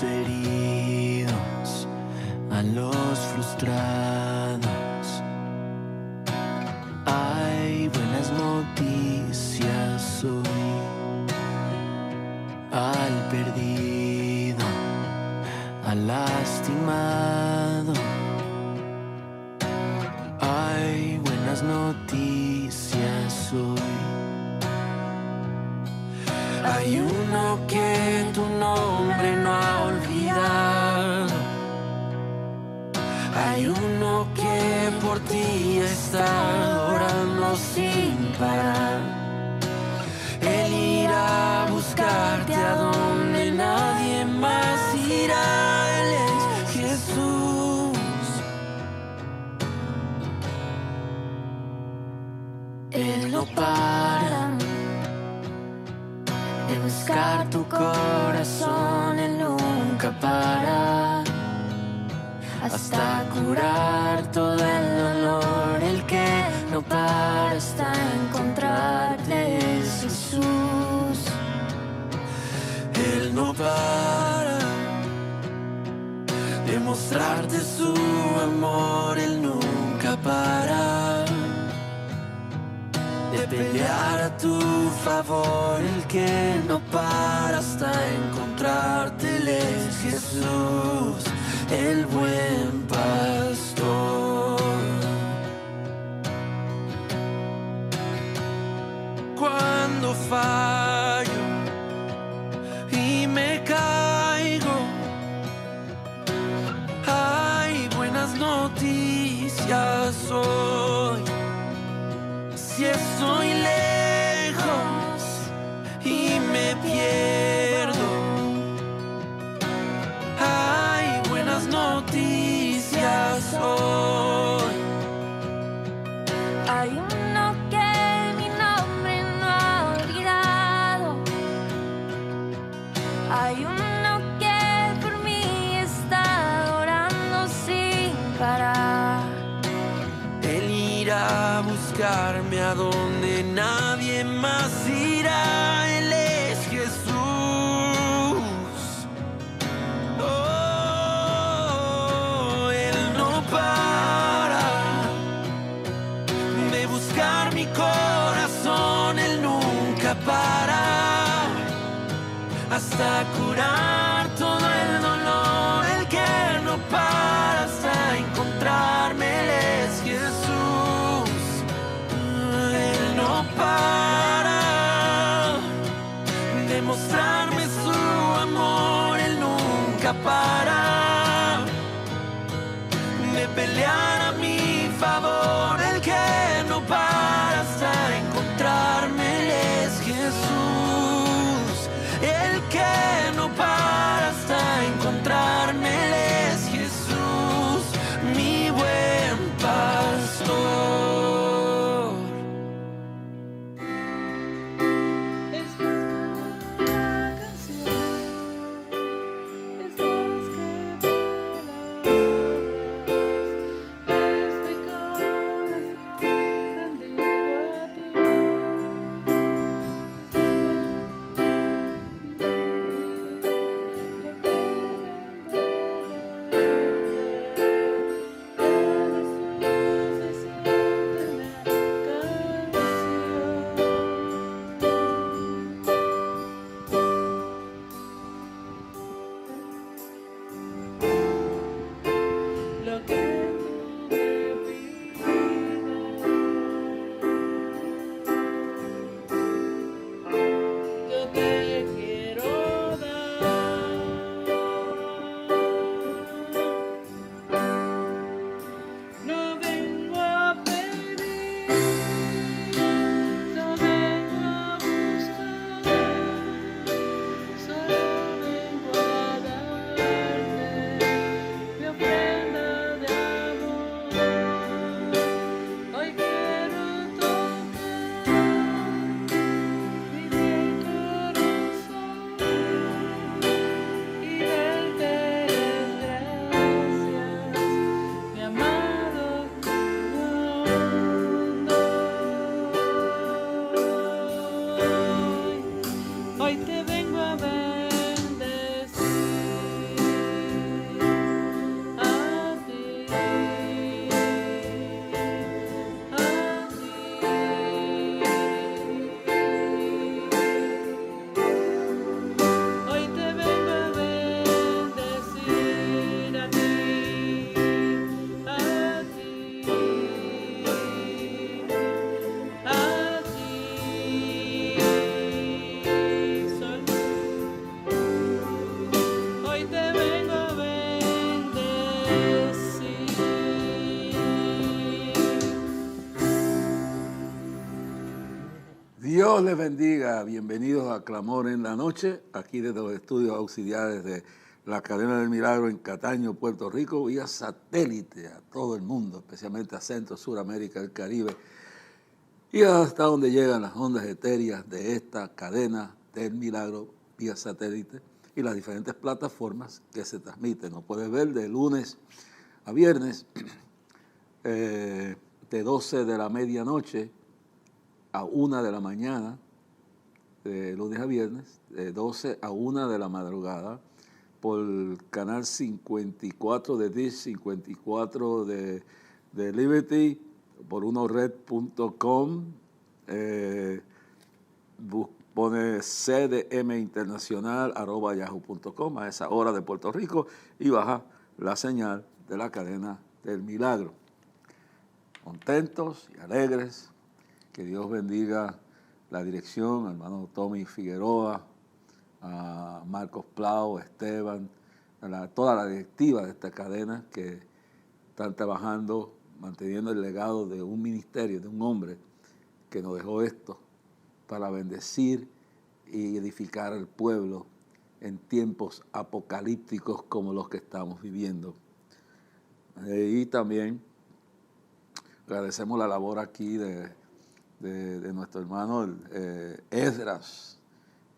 heridos, a los frustrados. Hay buenas noticias hoy, al perdido, al lastimado. Hay buenas noticias hoy. Hay uno que tu nombre no ha olvidado. Hay uno que por ti está orando sin parar. Él irá a buscarte a donde nadie más irá. Él es Jesús. Él no para de buscar tu corazón, Él nunca para hasta curar todo el dolor. El que no para hasta encontrarte es Jesús. Él no para de mostrarte su amor, Él nunca para de pelear a tu favor. El que no para hasta encontrarte, Él es Jesús, el buen pastor. Cuando fallo y me caigo, hay buenas noticias hoy. Si estoy lejos y me pierdo, hay buenas noticias hoy. Hay uno que mi nombre no ha olvidado. Hay uno que por mí está orando sin parar. Él irá a buscarme a donde nadie más irá. Él es Jesús. Oh, Él no para de buscar mi corazón. Él nunca para hasta curar todo el dolor. El que no para hasta encontrarme, Él es Jesús. Él no para de mostrarme su amor. Él nunca para de pelear a mi favor. El que no para hasta encontrarme, Él es Jesús. El que no para hasta encontrarme, Él es Jesús, mi buen pastor. Es más que una canción, es más que Dios les bendiga, bienvenidos a Clamor en la Noche, aquí desde los estudios auxiliares de la Cadena del Milagro en Cataño, Puerto Rico, vía satélite a todo el mundo, especialmente a Centro, Suramérica, el Caribe, y hasta donde llegan las ondas etéreas de esta Cadena del Milagro vía satélite y las diferentes plataformas que se transmiten. Nos puedes ver de lunes a viernes, de 12 de la medianoche a 1 de la mañana, de lunes a viernes, de 12 a 1 de la madrugada, por el canal 54 de Dish, 54 de Liberty, por unored.com, pone cdminternacional@yahoo.com a esa hora de Puerto Rico y baja la señal de la Cadena del Milagro. Contentos y alegres. Que Dios bendiga la dirección, al hermano Tommy Figueroa, a Marcos Plau, Esteban, toda la directiva de esta cadena que están trabajando, manteniendo el legado de un ministerio, de un hombre que nos dejó esto para bendecir y edificar al pueblo en tiempos apocalípticos como los que estamos viviendo. Y también agradecemos la labor aquí de nuestro hermano Esdras,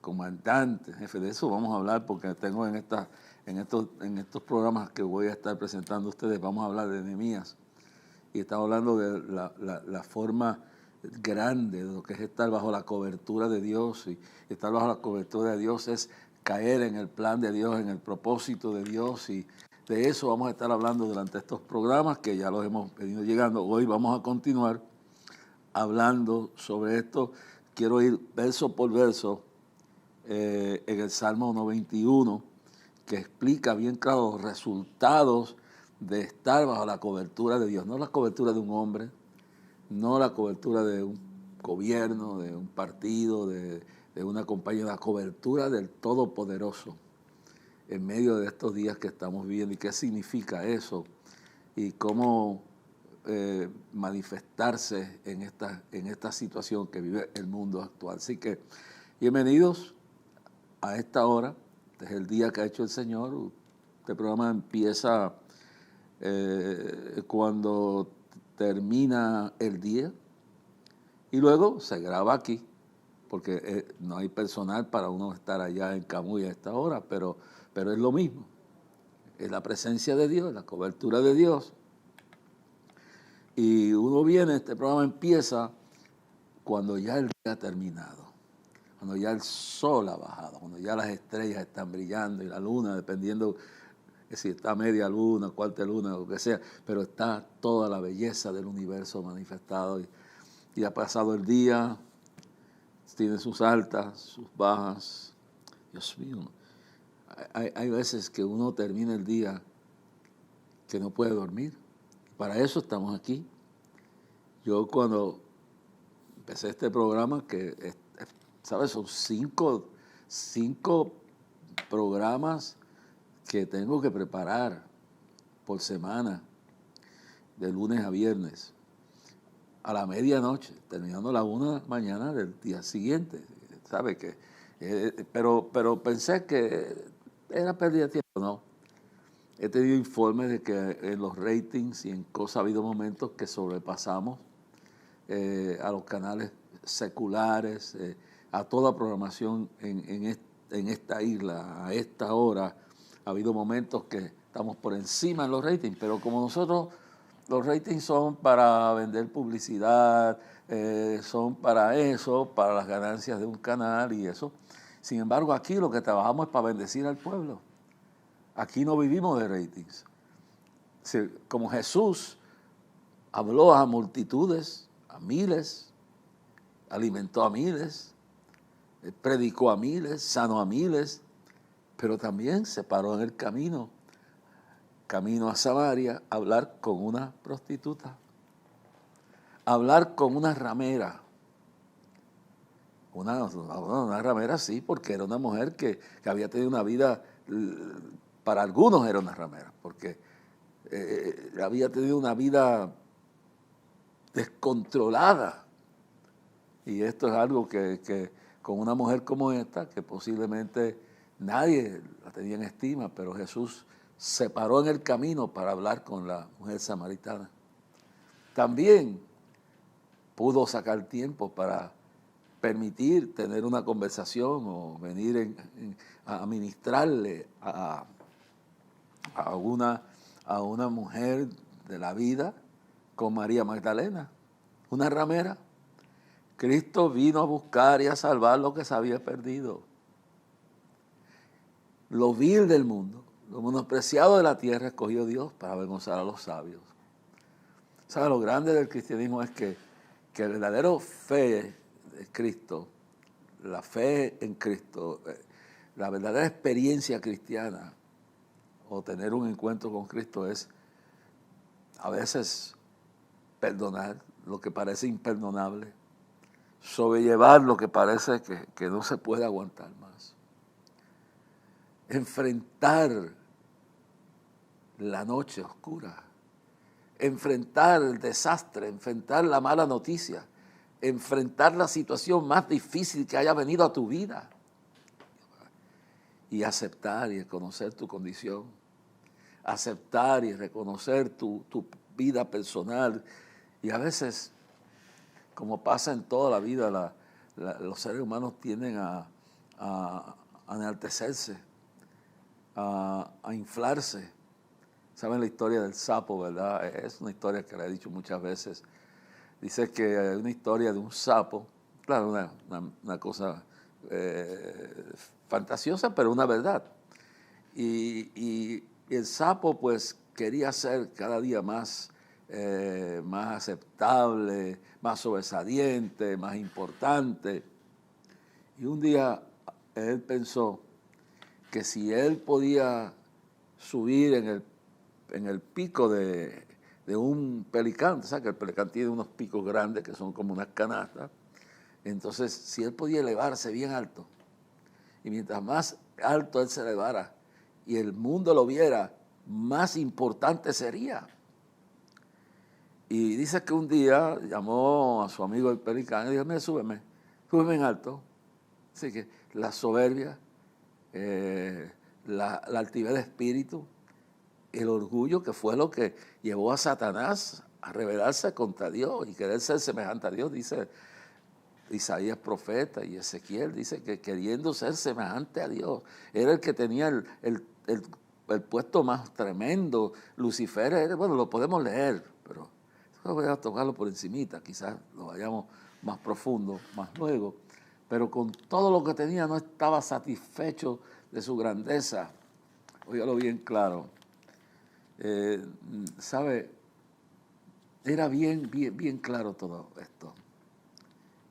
comandante, jefe. De eso vamos a hablar porque tengo en estos programas que voy a estar presentando a ustedes, vamos a hablar de Nehemías. Y estamos hablando de la forma grande de lo que es estar bajo la cobertura de Dios. Y estar bajo la cobertura de Dios es caer en el plan de Dios, en el propósito de Dios. Y de eso vamos a estar hablando durante estos programas que ya los hemos venido llegando. Hoy vamos a continuar hablando sobre esto. Quiero ir verso por verso en el Salmo 91, que explica bien claro los resultados de estar bajo la cobertura de Dios. No la cobertura de un hombre, no la cobertura de un gobierno, de un partido, de una compañía, la cobertura del Todopoderoso en medio de estos días que estamos viviendo. ¿Y qué significa eso? Y cómo manifestarse en esta situación que vive el mundo actual. Así que bienvenidos a esta hora. Este es el día que ha hecho el Señor. Este programa empieza cuando termina el día y luego se graba aquí porque no hay personal para uno estar allá en Camuy a esta hora, pero es lo mismo. Es la presencia de Dios, la cobertura de Dios. Y uno viene, este programa empieza cuando ya el día ha terminado, cuando ya el sol ha bajado, cuando ya las estrellas están brillando y la luna, dependiendo de si está media luna, cuarta luna, lo que sea, pero está toda la belleza del universo manifestado. Y ha pasado el día, tiene sus altas, sus bajas. Dios mío, hay veces que uno termina el día que no puede dormir. Para eso estamos aquí. Yo cuando empecé este programa, que ¿sabes? Son cinco programas que tengo que preparar por semana, de lunes a viernes, a la medianoche, terminando la 1 de la mañana del día siguiente. ¿Sabe qué? Pero pensé que era pérdida de tiempo, ¿no? He tenido informes de que en los ratings y en cosas ha habido momentos que sobrepasamos a los canales seculares, a toda programación en esta isla, a esta hora. Ha habido momentos que estamos por encima en los ratings, pero como nosotros, los ratings son para vender publicidad, son para eso, para las ganancias de un canal y eso. Sin embargo, aquí lo que trabajamos es para bendecir al pueblo. Aquí no vivimos de ratings. Como Jesús habló a multitudes, a miles, alimentó a miles, predicó a miles, sanó a miles, pero también se paró en el camino a Samaria, a hablar con una prostituta, a hablar con una ramera. Una ramera sí, porque era una mujer que había tenido una vida, para algunos era una ramera, porque había tenido una vida descontrolada, Y esto es algo que con una mujer como esta, que posiblemente nadie la tenía en estima, pero Jesús se paró en el camino para hablar con la mujer samaritana. También pudo sacar tiempo para permitir tener una conversación o venir a ministrarle a una mujer de la vida con María Magdalena, una ramera. Cristo vino a buscar y a salvar lo que se había perdido. Lo vil del mundo, lo menospreciado de la tierra, escogió Dios para avergonzar a los sabios. ¿Sabe? Lo grande del cristianismo es que el verdadero fe de Cristo, la fe en Cristo, la verdadera experiencia cristiana o tener un encuentro con Cristo es a veces perdonar lo que parece imperdonable, sobrellevar lo que parece que no se puede aguantar más, enfrentar la noche oscura, enfrentar el desastre, enfrentar la mala noticia, enfrentar la situación más difícil que haya venido a tu vida y aceptar y reconocer tu condición, aceptar y reconocer tu vida personal. Y a veces, como pasa en toda la vida, los seres humanos tienden a enaltecerse, a inflarse. ¿Saben la historia del sapo, verdad? Es una historia que le he dicho muchas veces. Dice que hay una historia de un sapo, claro, una cosa fantasiosa, pero una verdad. Y el sapo pues quería ser cada día más aceptable, más sobresaliente, más importante. Y un día él pensó que si él podía subir en el pico de un pelicán, ¿sabes? Que el pelicán tiene unos picos grandes que son como unas canastas. Entonces, si él podía elevarse bien alto, y mientras más alto él se elevara y el mundo lo viera, más importante sería. Y dice que un día llamó a su amigo el pelicán y dijo: mira, súbeme en alto. Así que la soberbia, la altivez de espíritu, el orgullo, que fue lo que llevó a Satanás a rebelarse contra Dios y querer ser semejante a Dios. Dice Isaías profeta y Ezequiel, dice que queriendo ser semejante a Dios, era el que tenía el puesto más tremendo. Lucifer, bueno, lo podemos leer, pero voy a tocarlo por encimita, quizás lo vayamos más profundo, más luego. Pero con todo lo que tenía no estaba satisfecho de su grandeza. Óigalo bien claro. ¿Sabe? Era bien claro todo esto.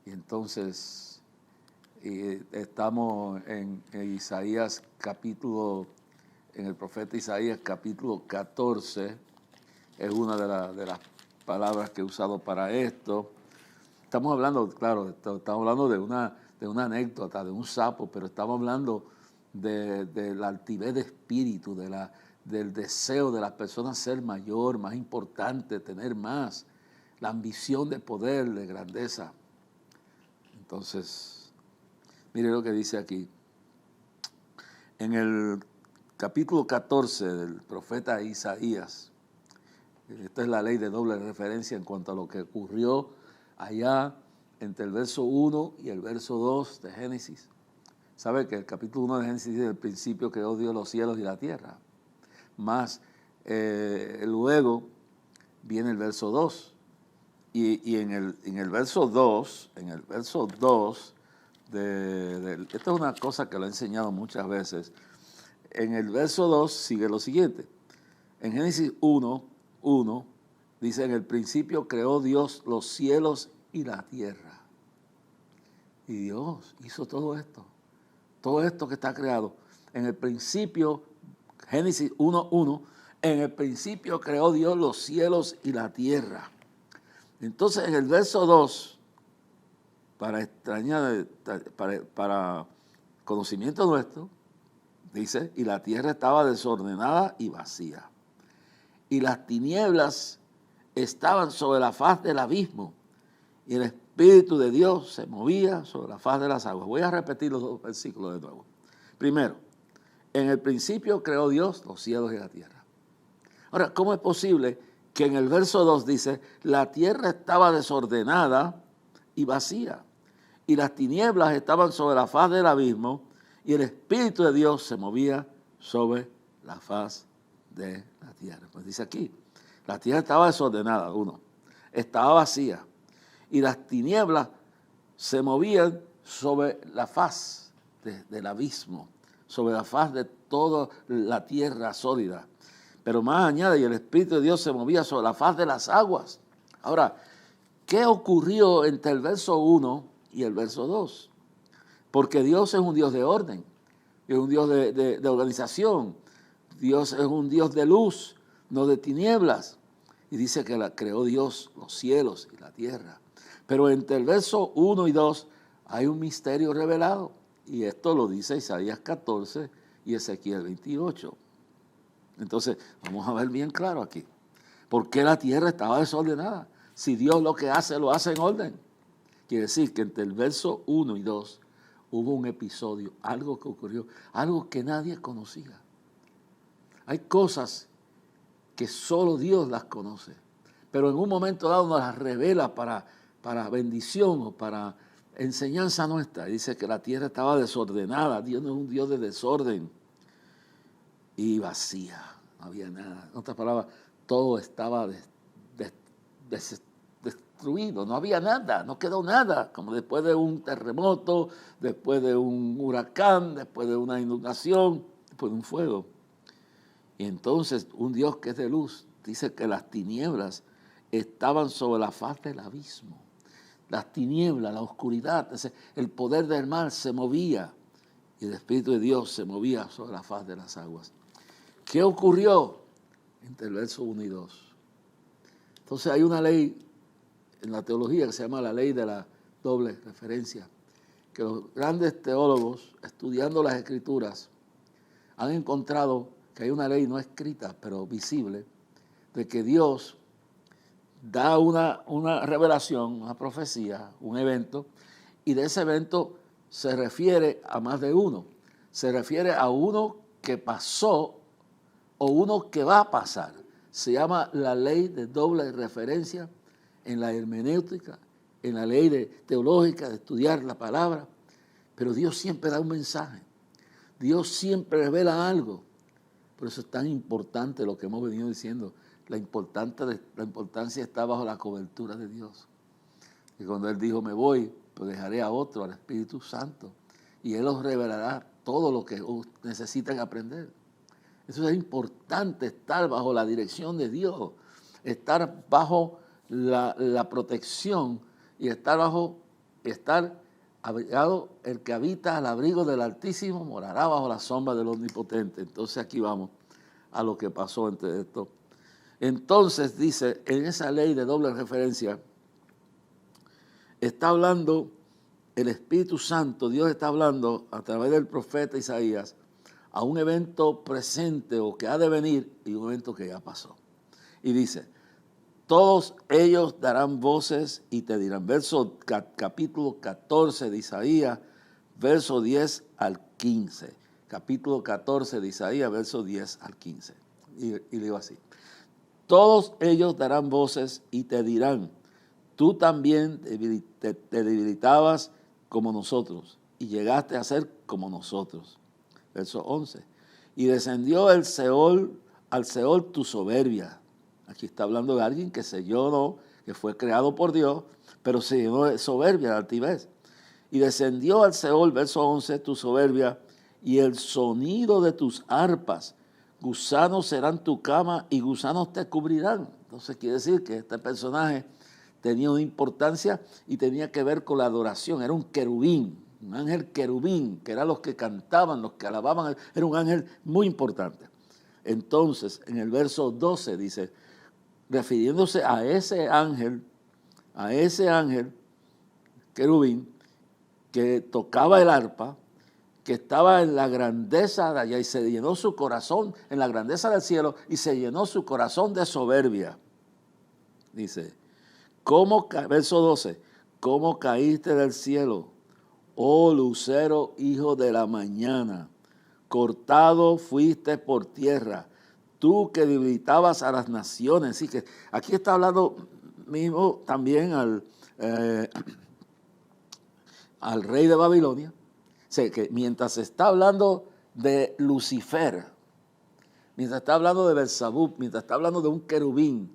Y entonces estamos en Isaías capítulo, en el profeta Isaías capítulo 14, es una de las palabras que he usado para esto. Estamos hablando, claro, estamos hablando de una anécdota, de un sapo, pero estamos hablando de la altivez de espíritu, del deseo de las personas ser mayor, más importante, tener más, la ambición de poder, de grandeza. Entonces, mire lo que dice aquí. En el capítulo 14 del profeta Isaías, esta es la ley de doble referencia en cuanto a lo que ocurrió allá entre el verso 1 y el verso 2 de Génesis. ¿Sabe que el capítulo 1 de Génesis dice: el principio creó Dios los cielos y la tierra? Más luego viene el verso 2. Y en el verso 2, esta es una cosa que lo he enseñado muchas veces. En el verso 2 sigue lo siguiente. En Génesis 1:1 dice: en el principio creó Dios los cielos y la tierra. Y Dios hizo todo esto que está creado. En el principio, Génesis 1:1, en el principio creó Dios los cielos y la tierra. Entonces, en el verso 2, para conocimiento nuestro, dice: y la tierra estaba desordenada y vacía, y las tinieblas estaban sobre la faz del abismo, y el Espíritu de Dios se movía sobre la faz de las aguas. Voy a repetir los dos versículos de nuevo. Primero, en el principio creó Dios los cielos y la tierra. Ahora, ¿cómo es posible que en el verso 2 dice, la tierra estaba desordenada y vacía, y las tinieblas estaban sobre la faz del abismo, y el Espíritu de Dios se movía sobre la faz de la tierra? Pues dice aquí, la tierra estaba desordenada, estaba vacía, y las tinieblas se movían sobre la faz del abismo, sobre la faz de toda la tierra sólida. Pero más añade, y el Espíritu de Dios se movía sobre la faz de las aguas. Ahora, ¿qué ocurrió entre el verso 1 y el verso 2? Porque Dios es un Dios de orden, es un Dios de organización. Dios es un Dios de luz, no de tinieblas. Y dice que creó Dios los cielos y la tierra. Pero entre el verso 1 y 2 hay un misterio revelado. Y esto lo dice Isaías 14 y Ezequiel 28. Entonces, vamos a ver bien claro aquí. ¿Por qué la tierra estaba desordenada? Si Dios lo que hace, lo hace en orden. Quiere decir que entre el verso 1 y 2 hubo un episodio, algo que ocurrió, algo que nadie conocía. Hay cosas que solo Dios las conoce, pero en un momento dado nos las revela para bendición o para enseñanza nuestra. Dice que la tierra estaba desordenada. Dios no es un Dios de desorden. Y vacía, no había nada. En otras palabras, todo estaba destruido, no había nada, no quedó nada. Como después de un terremoto, después de un huracán, después de una inundación, después de un fuego. Y entonces un Dios que es de luz dice que las tinieblas estaban sobre la faz del abismo. Las tinieblas, la oscuridad, el poder del mal se movía y el Espíritu de Dios se movía sobre la faz de las aguas. ¿Qué ocurrió entre el verso 1 y 2? Entonces hay una ley en la teología que se llama la ley de la doble referencia, que los grandes teólogos, estudiando las Escrituras, han encontrado que hay una ley no escrita, pero visible, de que Dios da una revelación, una profecía, un evento, y de ese evento se refiere a más de uno. Se refiere a uno que pasó o uno que va a pasar. Se llama la ley de doble referencia en la hermenéutica, en la ley teológica de estudiar la palabra. Pero Dios siempre da un mensaje. Dios siempre revela algo. Por eso es tan importante lo que hemos venido diciendo. La importancia está bajo la cobertura de Dios. Y cuando Él dijo, me voy, pues dejaré a otro, al Espíritu Santo. Y Él os revelará todo lo que necesitan aprender. Eso es importante, estar bajo la dirección de Dios. Estar bajo la protección y estar abrigado. El que habita al abrigo del Altísimo morará bajo la sombra del Omnipotente. Entonces aquí vamos a lo que pasó entre esto. Entonces dice, en esa ley de doble referencia, está hablando el Espíritu Santo, Dios está hablando a través del profeta Isaías a un evento presente o que ha de venir y un evento que ya pasó. Y dice, todos ellos darán voces y te dirán, capítulo 14 de Isaías, verso 10 al 15. Capítulo 14 de Isaías, verso 10 al 15. Y digo así. Todos ellos darán voces y te dirán, tú también te debilitabas como nosotros y llegaste a ser como nosotros. Verso 11. Y descendió al Seol tu soberbia. Aquí está hablando de alguien que se llenó, que fue creado por Dios, pero se llenó de soberbia, de altivez. Y descendió al Seol, verso 11, tu soberbia y el sonido de tus arpas. Gusanos serán tu cama y gusanos te cubrirán. Entonces quiere decir que este personaje tenía una importancia y tenía que ver con la adoración. Era un querubín, un ángel querubín, que eran los que cantaban, los que alababan. Era un ángel muy importante. Entonces, en el verso 12 dice, refiriéndose a ese ángel querubín que tocaba el arpa, que estaba en la grandeza de allá y se llenó su corazón en la grandeza del cielo y se llenó su corazón de soberbia. Dice, verso 12, ¿cómo caíste del cielo? Oh lucero, hijo de la mañana, cortado fuiste por tierra, tú que debilitabas a las naciones. Así que aquí está hablando mismo también al rey de Babilonia. O sea, que mientras está hablando de Lucifer, mientras está hablando de Belzebub, mientras está hablando de un querubín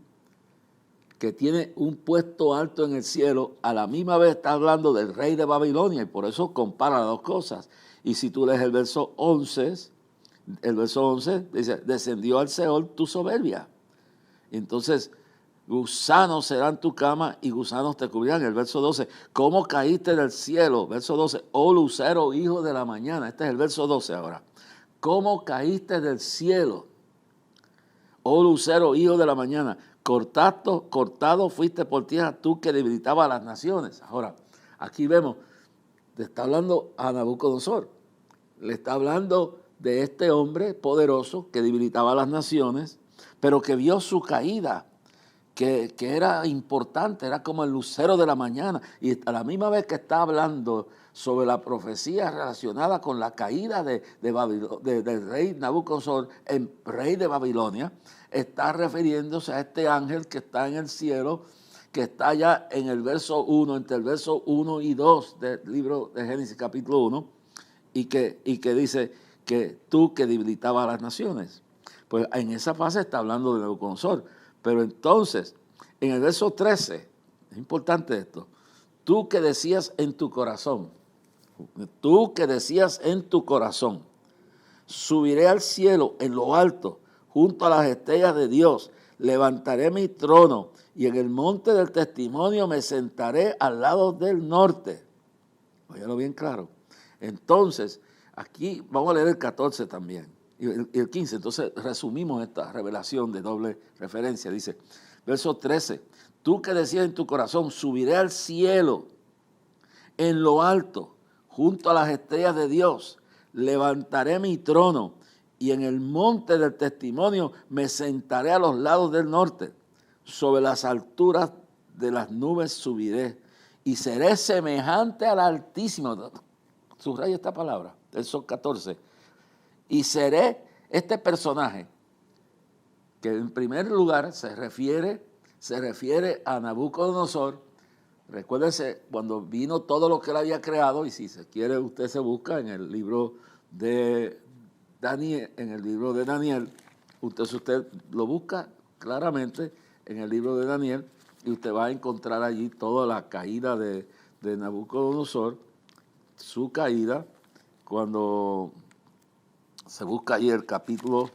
que tiene un puesto alto en el cielo, a la misma vez está hablando del rey de Babilonia, y por eso compara las dos cosas. Y si tú lees el verso 11 dice, descendió al Seol tu soberbia. Entonces, gusanos serán tu cama y gusanos te cubrirán. El verso 12, ¿cómo caíste del cielo? Verso 12, oh lucero, hijo de la mañana. Este es el verso 12 ahora. ¿Cómo caíste del cielo? Oh lucero, hijo de la mañana. Cortado fuiste por tierra, tú que debilitabas a las naciones. Ahora, aquí vemos, le está hablando a Nabucodonosor. Le está hablando de este hombre poderoso que debilitaba a las naciones, pero que vio su caída, que era importante, era como el lucero de la mañana. Y a la misma vez que está hablando sobre la profecía relacionada con la caída del rey Nabucodonosor, el rey de Babilonia, está refiriéndose a este ángel que está en el cielo, que está ya en el verso 1, entre el verso 1 y 2 del libro de Génesis capítulo 1, y que dice que tú que debilitabas a las naciones. Pues en esa fase está hablando de Nabucodonosor. Pero entonces, en el verso 13, es importante esto, tú que decías en tu corazón, subiré al cielo en lo alto, junto a las estrellas de Dios, levantaré mi trono y en el monte del testimonio me sentaré al lado del norte. Óyalo bien claro. Entonces, aquí vamos a leer el 14 también. Y el 15, entonces resumimos esta revelación de doble referencia. Dice, verso 13, tú que decías en tu corazón, subiré al cielo en lo alto, junto a las estrellas de Dios, levantaré mi trono y en el monte del testimonio me sentaré a los lados del norte, sobre las alturas de las nubes subiré y seré semejante al Altísimo. Subraya esta palabra, verso 14. Y seré este personaje que en primer lugar se refiere a Nabucodonosor. Recuérdese cuando vino todo lo que él había creado, y si se quiere usted se busca en el libro de Daniel, usted lo busca claramente en el libro de Daniel y usted va a encontrar allí toda la caída de Nabucodonosor, su caída, cuando se busca allí el capítulo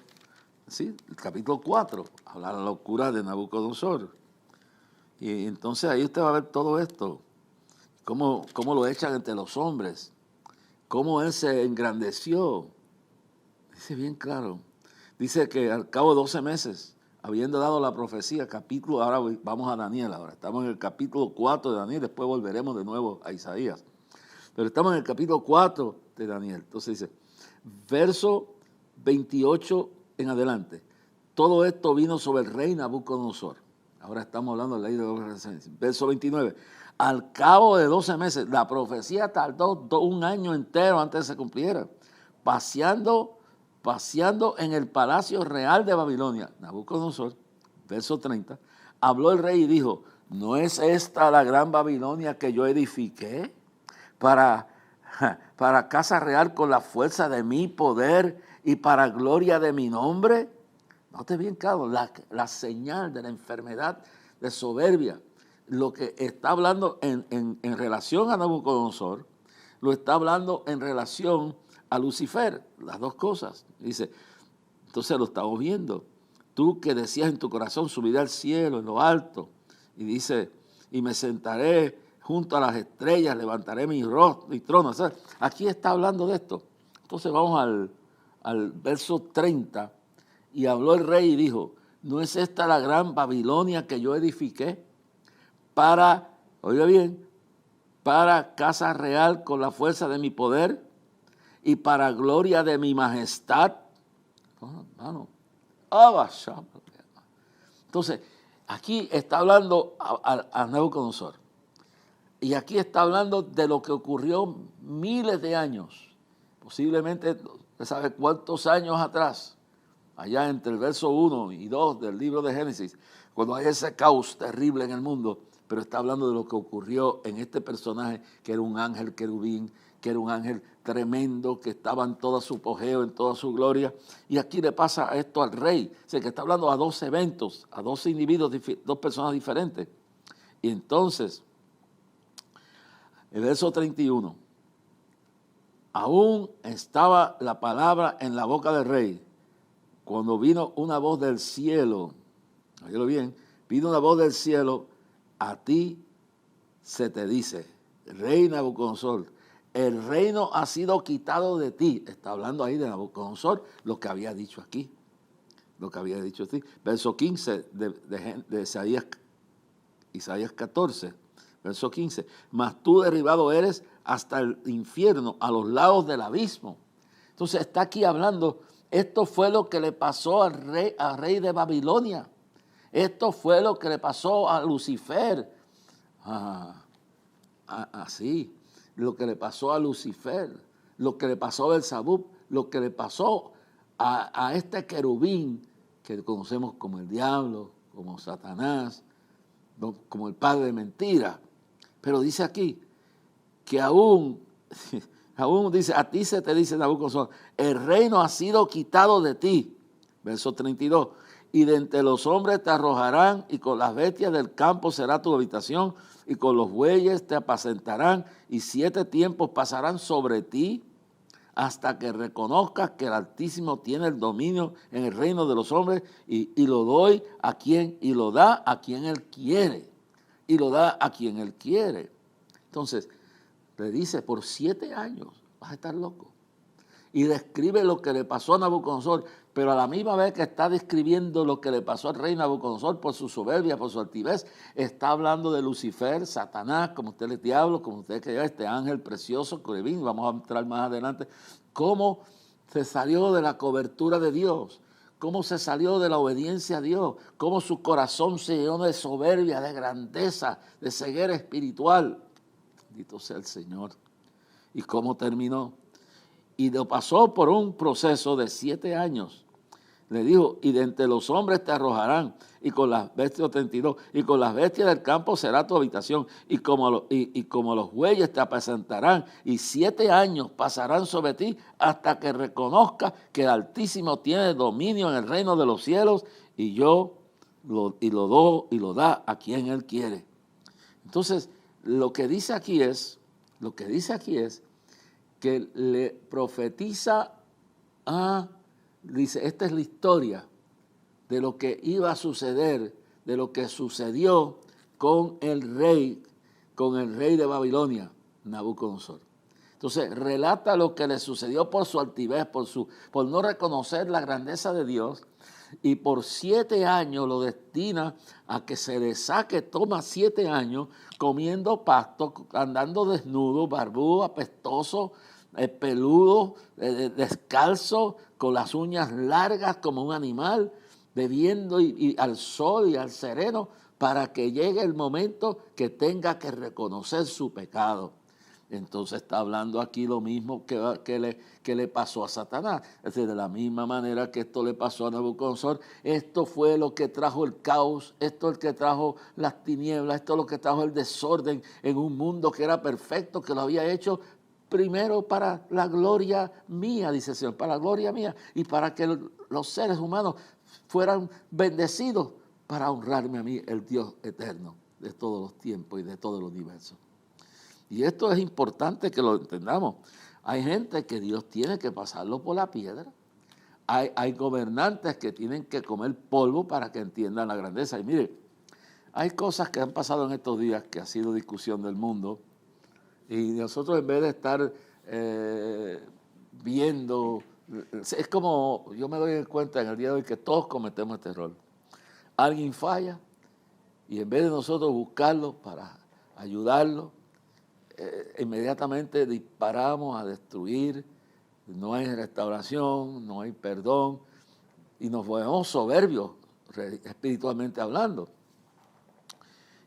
4, habla de la locura de Nabucodonosor. Y entonces ahí usted va a ver todo esto, cómo lo echan entre los hombres, cómo él se engrandeció. Dice bien claro, dice que al cabo de 12 meses, habiendo dado la profecía, ahora vamos a Daniel ahora, estamos en el capítulo 4 de Daniel, después volveremos de nuevo a Isaías. Pero estamos en el capítulo 4 de Daniel. Entonces dice, verso 28 en adelante. Todo esto vino sobre el rey Nabucodonosor. Ahora estamos hablando de la ley de los verso 29. Al cabo de 12 meses, la profecía tardó un año entero antes de que se cumpliera. Paseando en el palacio real de Babilonia, Nabucodonosor, verso 30, habló el rey y dijo, ¿no es esta la gran Babilonia que yo edifiqué para casa real con la fuerza de mi poder y para gloria de mi nombre? Note bien, claro, la señal de la enfermedad de soberbia, lo que está hablando en relación a Nabucodonosor, lo está hablando en relación a Lucifer, las dos cosas. Dice, entonces lo estamos viendo. Tú que decías en tu corazón, subiré al cielo, en lo alto. Y dice, y me sentaré junto a las estrellas, levantaré mi trono. O sea, aquí está hablando de esto. Entonces vamos al verso 30. Y habló el rey y dijo, ¿no es esta la gran Babilonia que yo edifiqué oiga bien, para casa real con la fuerza de mi poder y para gloria de mi majestad? Entonces, aquí está hablando a Nabucodonosor. Y aquí está hablando de lo que ocurrió miles de años, posiblemente, ¿usted sabe cuántos años atrás? Allá entre el verso 1 y 2 del libro de Génesis, cuando hay ese caos terrible en el mundo, pero está hablando de lo que ocurrió en este personaje, que era un ángel querubín, que era un ángel tremendo, que estaba en todo su apogeo, en toda su gloria. Y aquí le pasa esto al rey. O sea, que está hablando a dos eventos, a dos individuos, dos personas diferentes. Y entonces, el verso 31, aún estaba la palabra en la boca del rey, cuando vino una voz del cielo, óyelo bien, vino una voz del cielo, a ti se te dice, rey Nabucodonosor, el reino ha sido quitado de ti. Está hablando ahí de Nabucodonosor, lo que había dicho aquí. Lo que había dicho aquí. Verso 15 de Isaías 14, verso 15. Mas tú derribado eres hasta el infierno, a los lados del abismo. Entonces está aquí hablando, esto fue lo que le pasó al rey de Babilonia. Esto fue lo que le pasó a Lucifer. Así. Lo que le pasó a Lucifer, lo que le pasó a Belzebub, lo que le pasó a este querubín que conocemos como el diablo, como Satanás, como el padre de mentira. Pero dice aquí que aún dice, a ti se te dice Nabucodonosor, el reino ha sido quitado de ti. Verso 32. Y de entre los hombres te arrojarán, y con las bestias del campo será tu habitación, y con los bueyes te apacentarán, y 7 tiempos pasarán sobre ti, hasta que reconozcas que el Altísimo tiene el dominio en el reino de los hombres, y lo doy a quien, y lo da a quien Él quiere, y lo da a quien Él quiere. Entonces, le dice, por 7 años vas a estar loco. Y describe lo que le pasó a Nabucodonosor, pero a la misma vez que está describiendo lo que le pasó al rey Nabucodonosor por su soberbia, por su altivez, está hablando de Lucifer, Satanás, como usted le diablo, como usted que este ángel precioso, querubín, vamos a entrar más adelante, cómo se salió de la cobertura de Dios, cómo se salió de la obediencia a Dios, cómo su corazón se llenó de soberbia, de grandeza, de ceguera espiritual. Bendito sea el Señor. ¿Y cómo terminó? Y lo pasó por un proceso de 7 años. Le dijo, y de entre los hombres te arrojarán, y con las bestias, 32, y con las bestias del campo será tu habitación, y como los bueyes te apacentarán, y 7 años pasarán sobre ti, hasta que reconozcas que el Altísimo tiene dominio en el reino de los cielos, y lo da a quien Él quiere. Entonces, lo que dice aquí es que le profetiza dice, esta es la historia de lo que iba a suceder, de lo que sucedió con el rey de Babilonia, Nabucodonosor. Entonces, relata lo que le sucedió por su altivez, por no reconocer la grandeza de Dios, y por 7 años lo destina a que se le saque, toma 7 años comiendo pasto, andando desnudo, barbudo, apestoso, peludo, descalzo, con las uñas largas como un animal, bebiendo y al sol y al sereno, para que llegue el momento que tenga que reconocer su pecado. Entonces está hablando aquí lo mismo que le pasó a Satanás. Es decir, de la misma manera que esto le pasó a Nabucodonosor, esto fue lo que trajo el caos, esto es lo que trajo las tinieblas, esto es lo que trajo el desorden en un mundo que era perfecto, que lo había hecho primero para la gloria mía, dice el Señor, para la gloria mía, y para que los seres humanos fueran bendecidos para honrarme a mí, el Dios eterno de todos los tiempos y de todo el universo. Y esto es importante que lo entendamos. Hay gente que Dios tiene que pasarlo por la piedra. Hay gobernantes que tienen que comer polvo para que entiendan la grandeza. Y mire, hay cosas que han pasado en estos días que ha sido discusión del mundo. Y nosotros, en vez de estar viendo, es como, yo me doy cuenta en el día de hoy que todos cometemos este error. Alguien falla y en vez de nosotros buscarlo para ayudarlo, inmediatamente disparamos a destruir, no hay restauración, no hay perdón, y nos volvemos soberbios, espiritualmente hablando.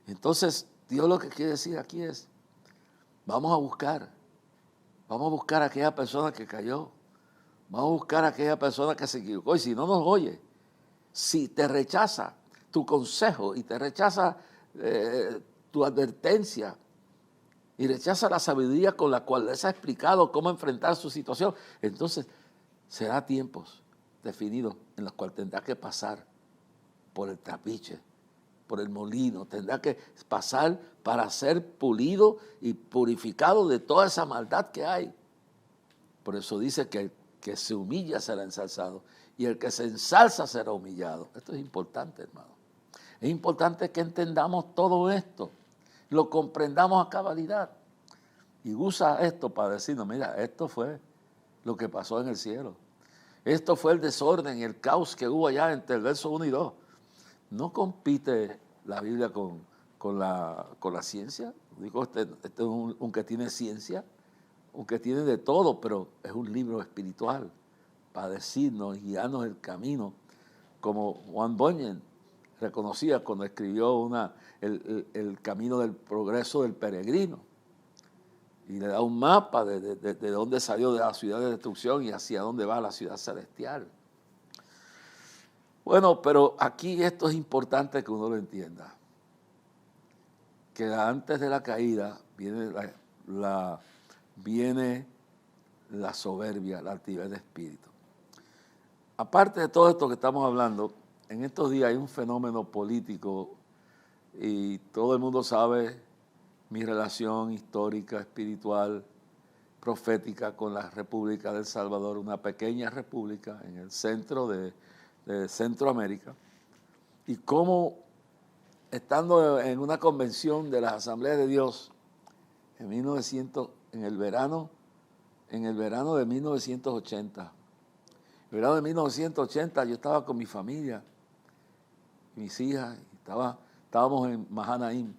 Entonces, Dios lo que quiere decir aquí es, Vamos a buscar a aquella persona que cayó, vamos a buscar a aquella persona que se equivocó, y si no nos oye, si te rechaza tu consejo y te rechaza tu advertencia y rechaza la sabiduría con la cual les ha explicado cómo enfrentar su situación, entonces será tiempos definidos en los cuales tendrá que pasar por el trapiche, por el molino, tendrá que pasar para ser pulido y purificado de toda esa maldad que hay. Por eso dice que el que se humilla será ensalzado y el que se ensalza será humillado. Esto es importante, hermano. Es importante que entendamos todo esto, lo comprendamos a cabalidad. Y usa esto para decirnos, mira, esto fue lo que pasó en el cielo. Esto fue el desorden y el caos que hubo allá entre el verso 1 y 2. No compite la Biblia con la ciencia. Digo, este es un que tiene ciencia, un que tiene de todo, pero es un libro espiritual para decirnos y guiarnos el camino, como Juan Bunyan reconocía cuando escribió el camino del progreso del peregrino. Y le da un mapa de dónde salió de la ciudad de destrucción y hacia dónde va la ciudad celestial. Bueno, pero aquí esto es importante que uno lo entienda. Que antes de la caída viene la soberbia, la altivez de espíritu. Aparte de todo esto que estamos hablando, en estos días hay un fenómeno político y todo el mundo sabe mi relación histórica, espiritual, profética con la República de El Salvador, una pequeña república en el centro de Centroamérica, y cómo estando en una convención de las Asambleas de Dios en el verano de 1980. El verano de 1980 yo estaba con mi familia, mis hijas, estábamos en Mahanaim.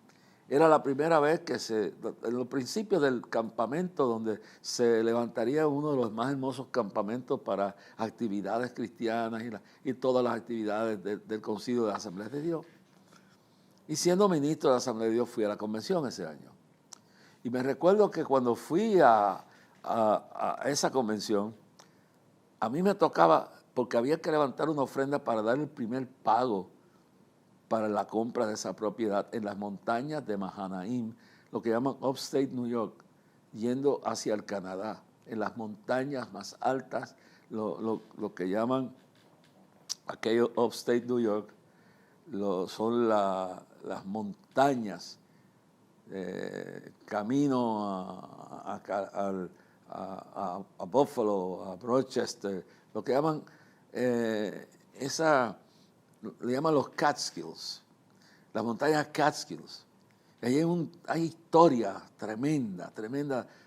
Era la primera vez que en los principios del campamento, donde se levantaría uno de los más hermosos campamentos para actividades cristianas y todas las actividades del Concilio de las Asambleas de Dios. Y siendo ministro de la Asamblea de Dios, fui a la convención ese año. Y me recuerdo que cuando fui a esa convención, a mí me tocaba, porque había que levantar una ofrenda para dar el primer pago para la compra de esa propiedad en las montañas de Mahanaim, lo que llaman Upstate New York, yendo hacia el Canadá, en las montañas más altas, lo que llaman aquello Upstate New York, son las montañas, camino a Buffalo, a Rochester, lo que llaman le llaman los Catskills, las montañas Catskills. Y ahí hay historia tremenda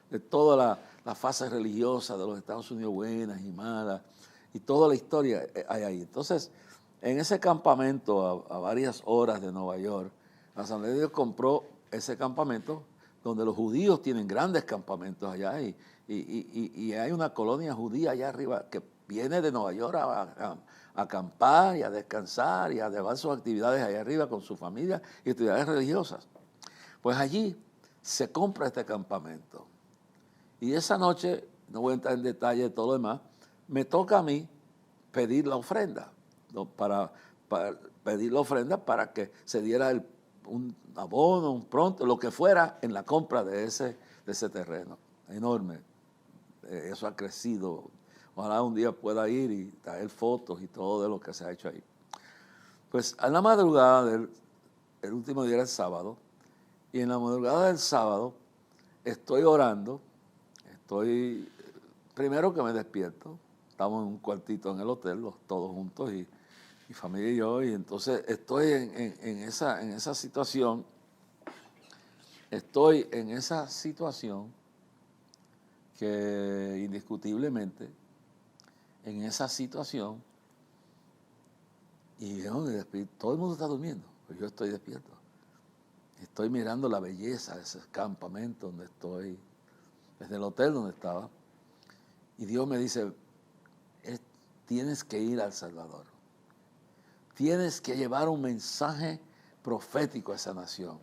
de toda la fase religiosa de los Estados Unidos, buenas y malas, y toda la historia hay ahí. Entonces, en ese campamento, a varias horas de Nueva York, la Asamblea de Dios compró ese campamento, donde los judíos tienen grandes campamentos allá, y hay una colonia judía allá arriba que viene de Nueva York a acampar y a descansar y a llevar sus actividades allá arriba con su familia y actividades religiosas. Pues allí se compra este campamento. Y esa noche, no voy a entrar en detalle de todo lo demás, me toca a mí pedir la ofrenda, para pedir la ofrenda para que se diera un abono, un pronto, lo que fuera en la compra de ese terreno enorme. Eso ha crecido. Ojalá un día pueda ir y traer fotos y todo de lo que se ha hecho ahí. Pues a la madrugada el último día era el sábado, y en la madrugada del sábado estoy orando, primero que me despierto, estamos en un cuartito en el hotel, todos juntos, y mi familia y yo, y entonces estoy en esa situación, que indiscutiblemente, en esa situación, y todo el mundo está durmiendo, pues yo estoy despierto. Estoy mirando la belleza de ese campamento donde estoy, desde el hotel donde estaba, y Dios me dice, tienes que ir a El Salvador. Tienes que llevar un mensaje profético a esa nación.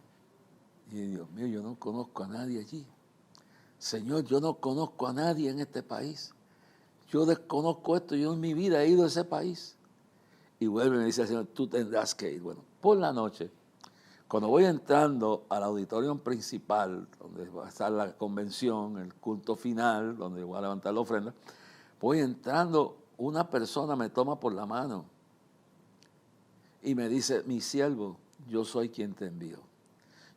Y Dios mío, yo no conozco a nadie allí. Señor, yo no conozco a nadie en este país. Yo desconozco esto, yo en mi vida he ido a ese país. Y vuelve y me dice el Señor, tú tendrás que ir. Bueno, por la noche, cuando voy entrando al auditorio principal, donde va a estar la convención, el culto final, donde voy a levantar la ofrenda, voy entrando, una persona me toma por la mano y me dice, mi siervo, yo soy quien te envío.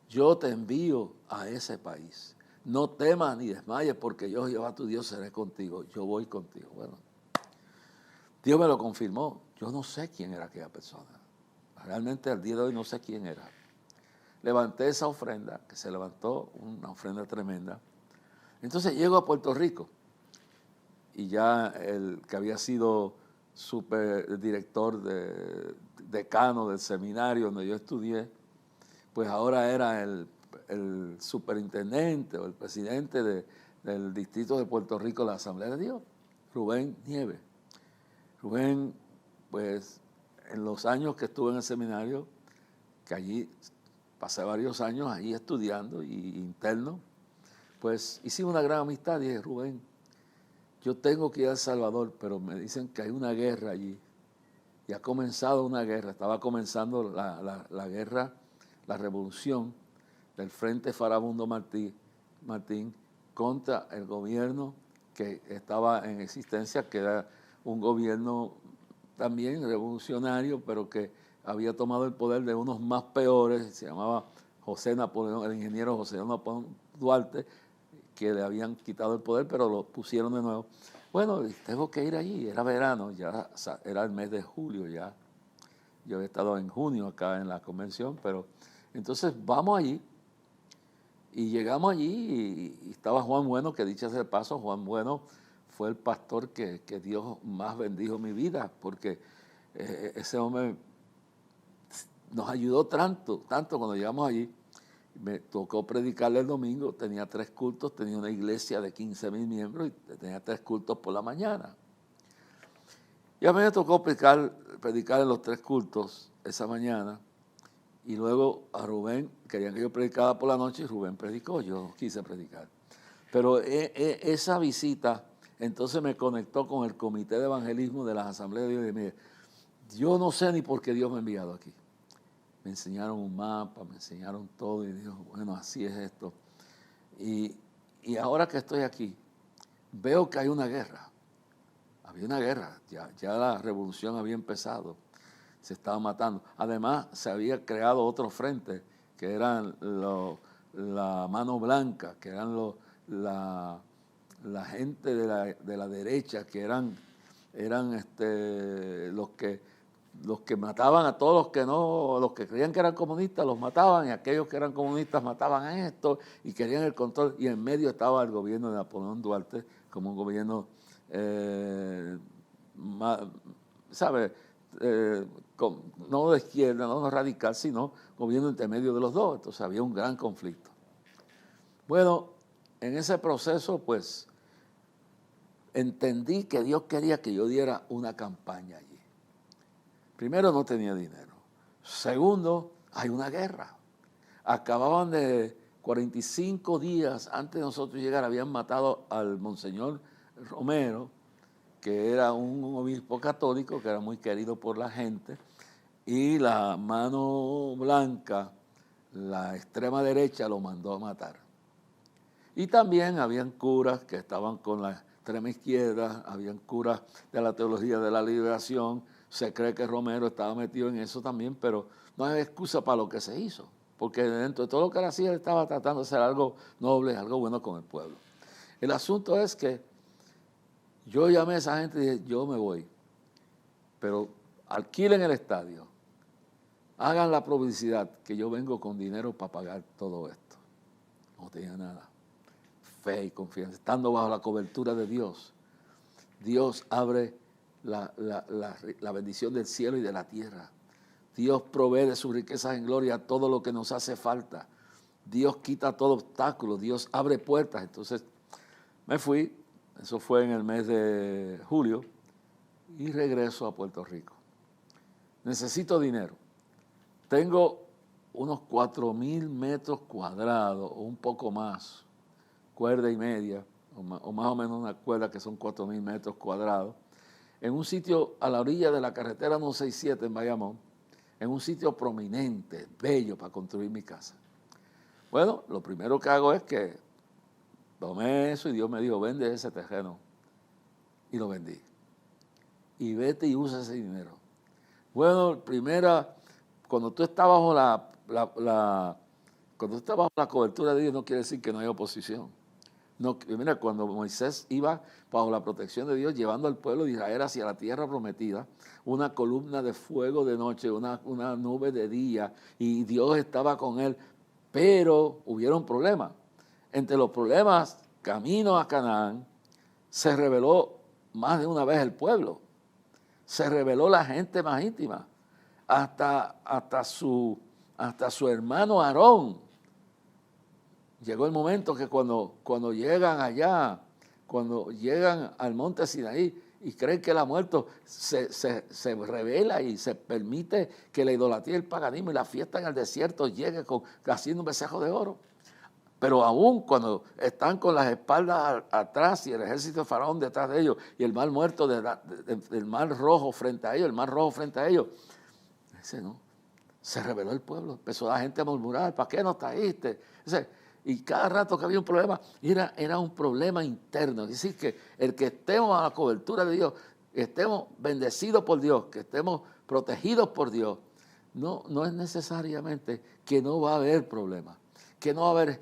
Yo te envío a ese país. No temas ni desmayes, porque yo, Jehová tu Dios, seré contigo. Yo voy contigo. Bueno, Dios me lo confirmó. Yo no sé quién era aquella persona. Realmente al día de hoy no sé quién era. Levanté esa ofrenda, que se levantó, una ofrenda tremenda. Entonces llego a Puerto Rico y ya el que había sido superdirector, decano del seminario donde yo estudié, pues ahora era el superintendente o el presidente del distrito de Puerto Rico, la Asamblea de Dios, Rubén Nieves. Rubén, pues en los años que estuve en el seminario, que allí pasé varios años ahí estudiando y interno, pues hicimos una gran amistad. Dije, Rubén, yo tengo que ir a El Salvador, pero me dicen que hay una guerra allí. Y ha comenzado una guerra, estaba comenzando la guerra, la revolución del Frente Farabundo Martín contra el gobierno que estaba en existencia, que era un gobierno también revolucionario, pero que había tomado el poder de unos más peores. Se llamaba José Napoleón, el ingeniero José Napoleón Duarte, que le habían quitado el poder, pero lo pusieron de nuevo. Bueno, tengo que ir allí, era verano, ya era el mes de julio ya. Yo había estado en junio acá en la convención, pero entonces vamos allí. Y llegamos allí y estaba Juan Bueno, que dicho sea de paso, Juan Bueno fue el pastor que Dios más bendijo en mi vida, porque ese hombre nos ayudó tanto cuando llegamos allí. Me tocó predicarle el domingo, tenía 3 cultos, tenía una iglesia de 15,000 miembros y tenía 3 cultos por la mañana. Y a mí me tocó predicar en los 3 cultos esa mañana. Y luego a Rubén, querían que yo predicara por la noche y Rubén predicó, yo quise predicar. Pero esa visita entonces me conectó con el comité de evangelismo de las asambleas de Dios. Y mire, yo no sé ni por qué Dios me ha enviado aquí. Me enseñaron un mapa, me enseñaron todo y dijo, bueno, así es esto. Y ahora que estoy aquí, veo que hay una guerra. Había una guerra, ya la revolución había empezado. Se estaba matando. Además, se había creado otro frente, que eran la mano blanca, que eran la gente de la derecha, que eran los que mataban a todos los que creían que eran comunistas, los mataban, y aquellos que eran comunistas mataban a estos y querían el control. Y en medio estaba el gobierno de Napoleón Duarte, como un gobierno, ¿sabe? No de izquierda, no radical, sino gobierno entre medio de los dos. Entonces había un gran conflicto. Bueno, en ese proceso, pues, entendí que Dios quería que yo diera una campaña allí. Primero, no tenía dinero. Segundo, hay una guerra. Acababan de 45 días antes de nosotros llegar, habían matado al Monseñor Romero, que era un obispo católico, que era muy querido por la gente, y la mano blanca, la extrema derecha, lo mandó a matar. Y también habían curas que estaban con la extrema izquierda, habían curas de la teología de la liberación. Se cree que Romero estaba metido en eso también, pero no hay excusa para lo que se hizo, porque dentro de todo lo que él hacía, él estaba tratando de hacer algo noble, algo bueno con el pueblo. El asunto es que yo llamé a esa gente y dije, yo me voy, pero alquilen el estadio, hagan la publicidad, que yo vengo con dinero para pagar todo esto. No tenía nada. Fe y confianza, estando bajo la cobertura de Dios. Dios abre la bendición del cielo y de la tierra. Dios provee de sus riquezas en gloria todo lo que nos hace falta. Dios quita todo obstáculo, Dios abre puertas. Entonces me fui, eso fue en el mes de julio, y regreso a Puerto Rico. Necesito dinero. Tengo unos 4,000 metros cuadrados o un poco más. cuerda y media, o más o menos una cuerda que son 4,000 metros cuadrados, en un sitio a la orilla de la carretera 167 en Bayamón, en un sitio prominente, bello para construir mi casa. Bueno, lo primero que hago es que tomé eso y Dios me dijo, vende ese terreno. Y lo vendí. Y vete y usa ese dinero. Bueno, cuando tú estás bajo cuando tú estás bajo la cobertura de Dios, no quiere decir que no hay oposición. No, mira, cuando Moisés iba bajo la protección de Dios, llevando al pueblo de Israel hacia la tierra prometida, una columna de fuego de noche, una nube de día, y Dios estaba con él, pero hubieron problemas. Entre los problemas, camino a Canaán, se rebeló más de una vez el pueblo, se rebeló la gente más íntima, hasta su hermano Aarón. Llegó el momento que cuando llegan allá, cuando llegan al monte Sinaí y creen que él ha muerto, se revela y se permite que la idolatría, el paganismo y la fiesta en el desierto llegue haciendo un becerro de oro. Pero aún cuando están con las espaldas atrás y el ejército de Faraón detrás de ellos y el mar muerto del mar rojo frente a ellos, ese no, se rebeló el pueblo, empezó la gente a murmurar, ¿para qué no trajiste? Y cada rato que había un problema, era un problema interno. Es decir, que el que estemos a la cobertura de Dios, que estemos bendecidos por Dios, que estemos protegidos por Dios, no es necesariamente que no va a haber problemas, que no va a haber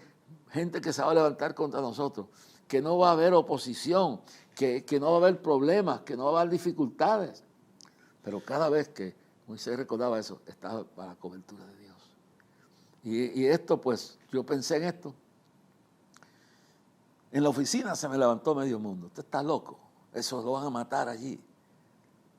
gente que se va a levantar contra nosotros, que no va a haber oposición, que no va a haber problemas, que no va a haber dificultades. Pero cada vez que Moisés recordaba eso, estaba para la cobertura de Dios. Y esto, pues, yo pensé en esto. En la oficina se me levantó medio mundo. Usted está loco, eso lo van a matar allí.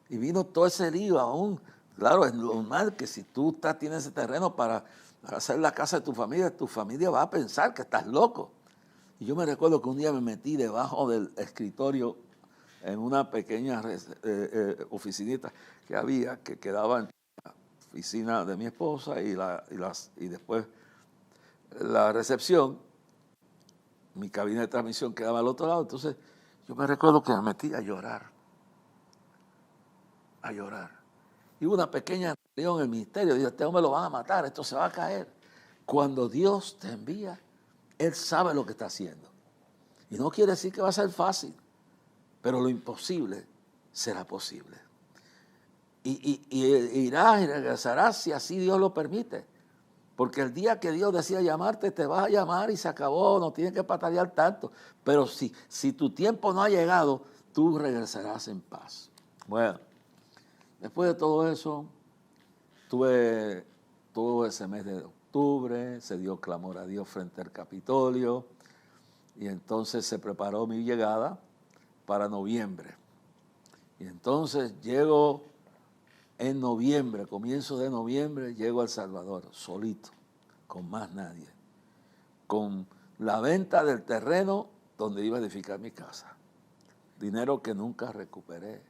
Y vino todo ese lío aún. Claro, es normal que si tú tienes ese terreno para hacer la casa de tu familia va a pensar que estás loco. Y yo me recuerdo que un día me metí debajo del escritorio en una pequeña oficinita que había, que quedaba en la oficina de mi esposa y después la recepción. Mi cabina de transmisión quedaba al otro lado. Entonces yo me recuerdo que me metí a llorar. Y hubo una pequeña reunión en el ministerio. Dijo, este hombre lo van a matar, esto se va a caer. Cuando Dios te envía, Él sabe lo que está haciendo. Y no quiere decir que va a ser fácil, pero lo imposible será posible. Y irás y regresarás si así Dios lo permite. Porque el día que Dios decida llamarte, te vas a llamar y se acabó, no tienes que patalear tanto. Pero si tu tiempo no ha llegado, tú regresarás en paz. Bueno, después de todo eso, tuve todo ese mes de octubre, se dio clamor a Dios frente al Capitolio, y entonces se preparó mi llegada para noviembre. Y entonces llego en noviembre, comienzo de noviembre, llego a El Salvador, solito, con más nadie, con la venta del terreno donde iba a edificar mi casa. Dinero que nunca recuperé,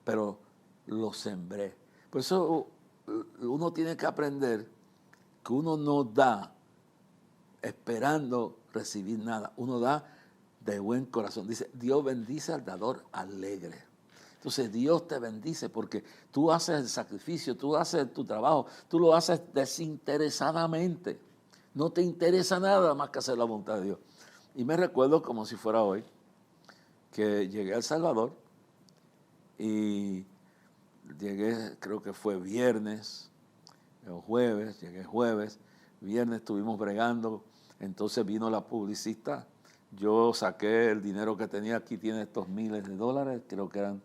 pero lo sembré. Por eso uno tiene que aprender que uno no da esperando recibir nada, uno da de buen corazón. Dice, Dios bendice al dador alegre. Entonces Dios te bendice porque tú haces el sacrificio, tú haces tu trabajo, tú lo haces desinteresadamente. No te interesa nada más que hacer la voluntad de Dios. Y me recuerdo como si fuera hoy, que llegué a El Salvador y llegué, creo que fue viernes o jueves, llegué jueves, viernes estuvimos bregando, entonces vino la publicista, yo saqué el dinero que tenía, aquí tiene estos miles de dólares, creo que eran,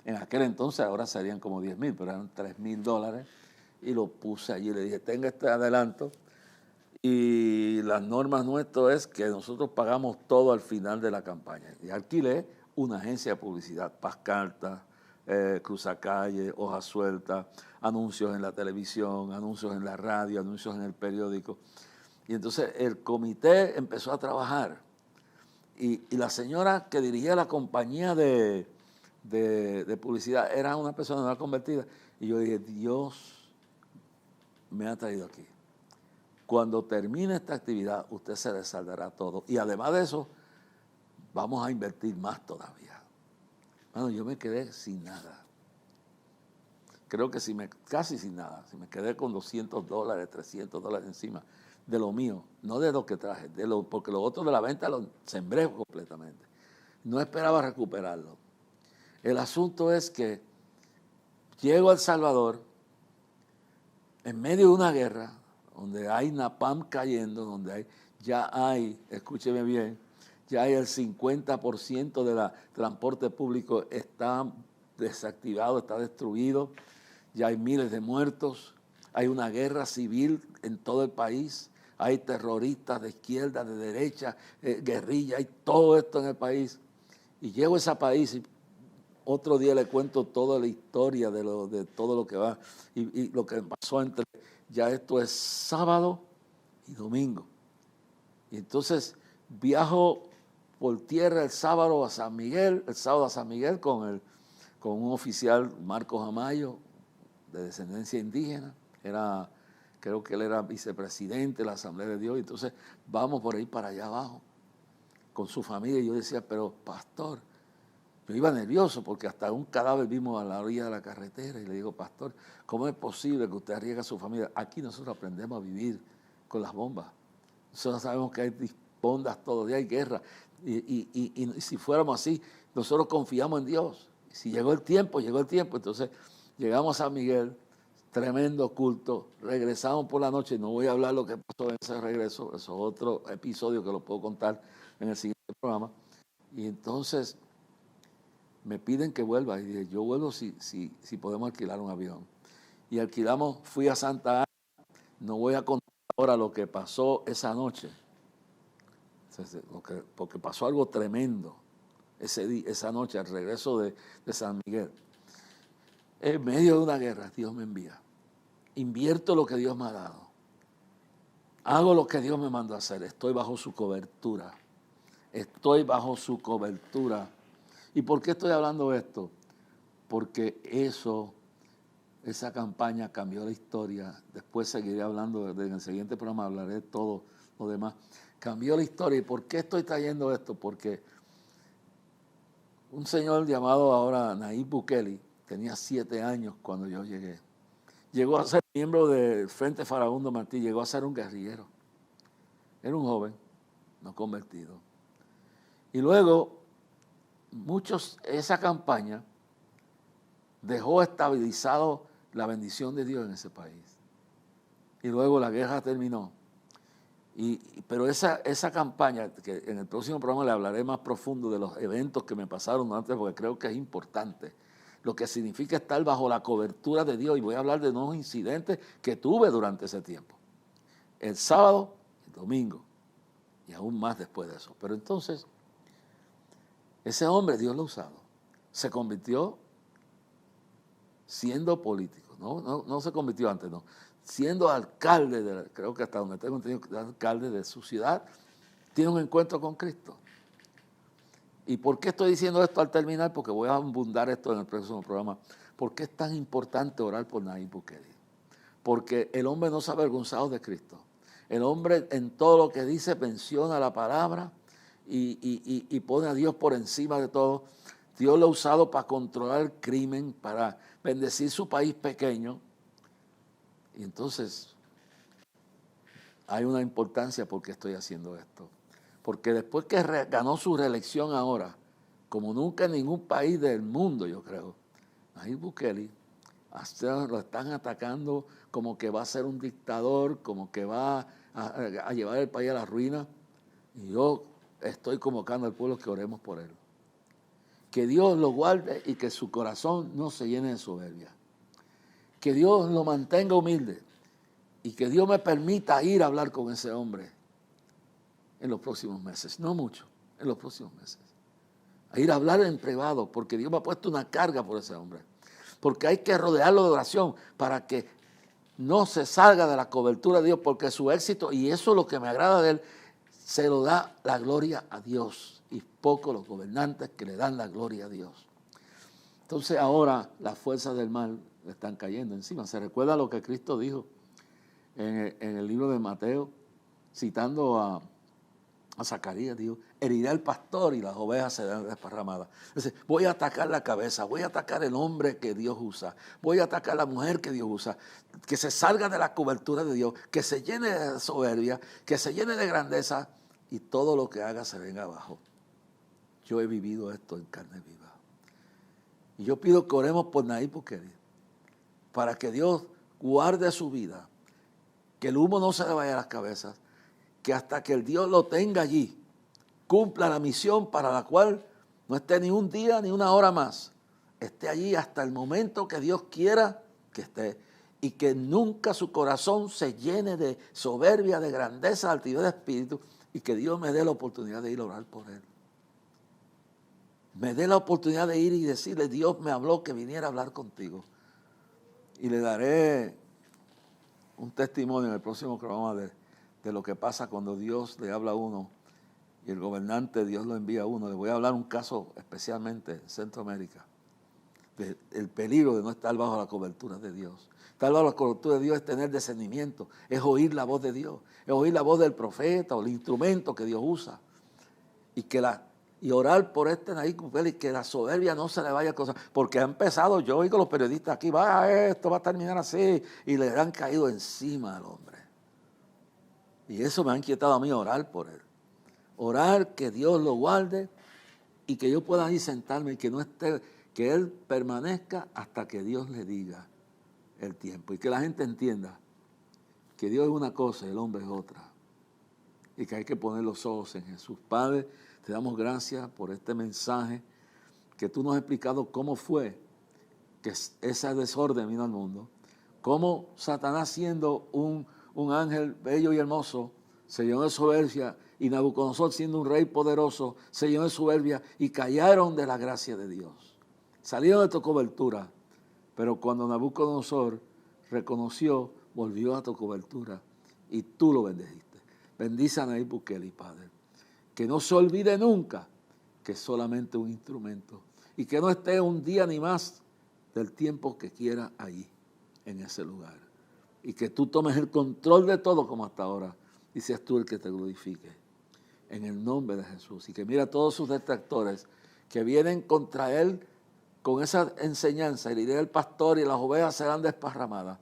en aquel entonces, ahora serían como 10,000, pero eran $3,000, y lo puse allí, le dije, tenga este adelanto, y las normas nuestras es que nosotros pagamos todo al final de la campaña, y alquilé una agencia de publicidad, Paz Carta, Cruzacalle, Hoja Suelta, anuncios en la televisión, anuncios en la radio, anuncios en el periódico. Y entonces el comité empezó a trabajar y la señora que dirigía la compañía de publicidad era una persona no convertida. Y yo dije, Dios me ha traído aquí Cuando termine esta actividad, usted se le saldará todo. Y además de eso, vamos a invertir más todavía. Bueno, yo me quedé sin nada. Creo que casi sin nada. Si me quedé con $200, $300 encima de lo mío, no de lo que traje, porque lo otro de la venta lo sembré completamente. No esperaba recuperarlo. El asunto es que llego a El Salvador en medio de una guerra, donde hay napalm cayendo, donde ya hay, escúcheme bien, ya hay el 50% del transporte público está desactivado, está destruido, ya hay miles de muertos, hay una guerra civil en todo el país, hay terroristas de izquierda, de derecha, guerrilla, hay todo esto en el país. Y llego a ese país y otro día le cuento toda la historia de todo lo que va y lo que pasó entre, ya esto es sábado y domingo. Y entonces viajo por tierra el sábado a San Miguel con un oficial, Marcos Amayo, de descendencia indígena, creo que él era vicepresidente de la Asamblea de Dios, y entonces vamos por ahí para allá abajo, con su familia, y yo decía, pero pastor, yo iba nervioso porque hasta un cadáver vimos a la orilla de la carretera, y le digo, pastor, ¿cómo es posible que usted arriesgue a su familia? Aquí nosotros aprendemos a vivir con las bombas, nosotros sabemos que hay bombas todo el día, hay guerra, y si fuéramos así, nosotros confiamos en Dios. Si llegó el tiempo, entonces llegamos a San Miguel, tremendo culto, regresamos por la noche, no voy a hablar lo que pasó en ese regreso, eso es otro episodio que lo puedo contar en el siguiente programa, y entonces me piden que vuelva, y dije, yo vuelvo si podemos alquilar un avión, y alquilamos, fui a Santa Ana, no voy a contar ahora lo que pasó esa noche, porque pasó algo tremendo esa noche al regreso de San Miguel. En medio de una guerra, Dios me envía. Invierto lo que Dios me ha dado. Hago lo que Dios me mandó a hacer. Estoy bajo su cobertura. ¿Y por qué estoy hablando de esto? Porque esa campaña cambió la historia. Después seguiré hablando, en el siguiente programa hablaré de todo lo demás. Cambió la historia. ¿Y por qué estoy trayendo esto? Porque un señor llamado ahora Nayib Bukele tenía 7 años cuando yo llegué. Llegó a ser miembro del Frente Farabundo Martí, llegó a ser un guerrillero. Era un joven, no convertido. Y luego, esa campaña dejó estabilizado la bendición de Dios en ese país. Y luego la guerra terminó. Pero esa campaña, que en el próximo programa le hablaré más profundo de los eventos que me pasaron antes, porque creo que es importante, lo que significa estar bajo la cobertura de Dios, y voy a hablar de unos incidentes que tuve durante ese tiempo, el sábado, el domingo, y aún más después de eso. Pero entonces, ese hombre Dios lo ha usado, se convirtió siendo político, no se convirtió antes, no, siendo alcalde, creo que hasta donde tengo entendido, alcalde de su ciudad, tiene un encuentro con Cristo. ¿Y por qué estoy diciendo esto al terminar? Porque voy a abundar esto en el próximo programa. ¿Por qué es tan importante orar por Nayib Bukele? Porque el hombre no se ha avergonzado de Cristo. El hombre en todo lo que dice menciona la palabra y pone a Dios por encima de todo. Dios lo ha usado para controlar el crimen, para bendecir su país pequeño. Y entonces hay una importancia por qué estoy haciendo esto. Porque después que ganó su reelección ahora, como nunca en ningún país del mundo, yo creo, Nayib Bukele lo están atacando como que va a ser un dictador, como que va a llevar el país a la ruina. Y yo estoy convocando al pueblo que oremos por él. Que Dios lo guarde y que su corazón no se llene de soberbia. Que Dios lo mantenga humilde y que Dios me permita ir a hablar con ese hombre en los próximos meses, no mucho, en los próximos meses. A ir a hablar en privado, porque Dios me ha puesto una carga por ese hombre. Porque hay que rodearlo de oración para que no se salga de la cobertura de Dios, porque su éxito, y eso es lo que me agrada de él, se lo da la gloria a Dios. Y pocos los gobernantes que le dan la gloria a Dios. Entonces ahora las fuerzas del mal le están cayendo encima. Se recuerda lo que Cristo dijo en el libro de Mateo, citando a Zacarías, dijo, herirá el pastor y las ovejas serán desparramadas. Entonces, voy a atacar la cabeza, voy a atacar el hombre que Dios usa, voy a atacar la mujer que Dios usa, que se salga de la cobertura de Dios, que se llene de soberbia, que se llene de grandeza y todo lo que haga se venga abajo. Yo he vivido esto en carne viva. Y yo pido que oremos por Nayib Bukele, para que Dios guarde su vida, que el humo no se le vaya a las cabezas, que hasta que el Dios lo tenga allí, cumpla la misión para la cual no esté ni un día ni una hora más, esté allí hasta el momento que Dios quiera que esté, y que nunca su corazón se llene de soberbia, de grandeza, de altivez de espíritu, y que Dios me dé la oportunidad de ir a orar por él. Me dé la oportunidad de ir y decirle, Dios me habló que viniera a hablar contigo. Y le daré un testimonio en el próximo programa de lo que pasa cuando Dios le habla a uno y el gobernante Dios lo envía a uno. Le voy a hablar un caso especialmente en Centroamérica, del peligro de no estar bajo la cobertura de Dios. Estar bajo la cobertura de Dios es tener discernimiento, es oír la voz de Dios, es oír la voz del profeta o el instrumento que Dios usa. Y orar por Nayib Bukele y que la soberbia no se le vaya a cosas. Porque ha empezado, yo oigo a los periodistas aquí, esto va a terminar así, y le han caído encima al hombre. Y eso me ha inquietado a mí, orar por él. Orar que Dios lo guarde y que yo pueda ir sentarme y que no esté, que él permanezca hasta que Dios le diga el tiempo. Y que la gente entienda que Dios es una cosa y el hombre es otra. Y que hay que poner los ojos en Jesús. Padre, te damos gracias por este mensaje que tú nos has explicado cómo fue que ese desorden vino al mundo. Cómo Satanás, siendo un ángel bello y hermoso, se llenó de soberbia, y Nabucodonosor, siendo un rey poderoso, se llenó de soberbia y cayeron de la gracia de Dios. Salieron de tu cobertura, pero cuando Nabucodonosor reconoció, volvió a tu cobertura y tú lo bendeciste. Bendice a Nayib Bukele, Padre. Que no se olvide nunca que es solamente un instrumento y que no esté un día ni más del tiempo que quiera allí, en ese lugar. Y que tú tomes el control de todo como hasta ahora y seas tú el que te glorifique. En el nombre de Jesús. Y que mira a todos sus detractores que vienen contra él con esa enseñanza. Y le diré al pastor y las ovejas serán desparramadas.